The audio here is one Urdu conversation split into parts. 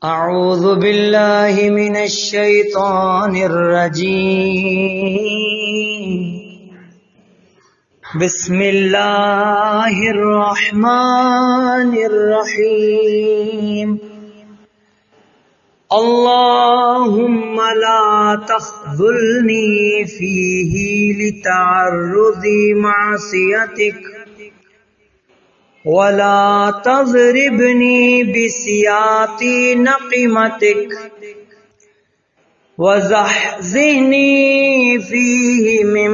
أعوذ بالله من الشيطان الرجيم. بسم الله الرحمن الرحيم. اللهم لا تخذلني فيه لتعرض معصيتك ولا تضربني بسياط نقمتك وزحزحني فيه من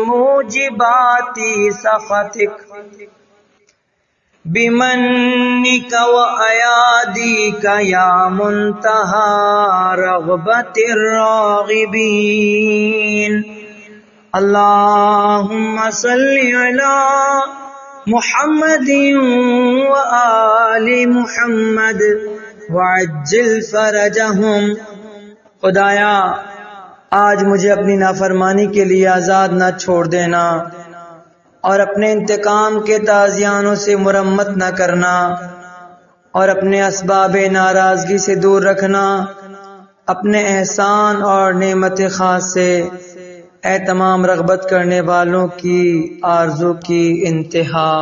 موجبات سخطك بمنك وأياديك يا منتهى رغبة الراغبين. اللهم صل على محمد وآل محمد وعجل فرجهم. خدایا آج مجھے اپنی نافرمانی کے لیے آزاد نہ چھوڑ دینا اور اپنے انتقام کے تازیانوں سے مرمت نہ کرنا اور اپنے اسباب ناراضگی سے دور رکھنا اپنے احسان اور نعمت خاص سے. اے تمام رغبت کرنے والوں کی آرزو کی انتہا.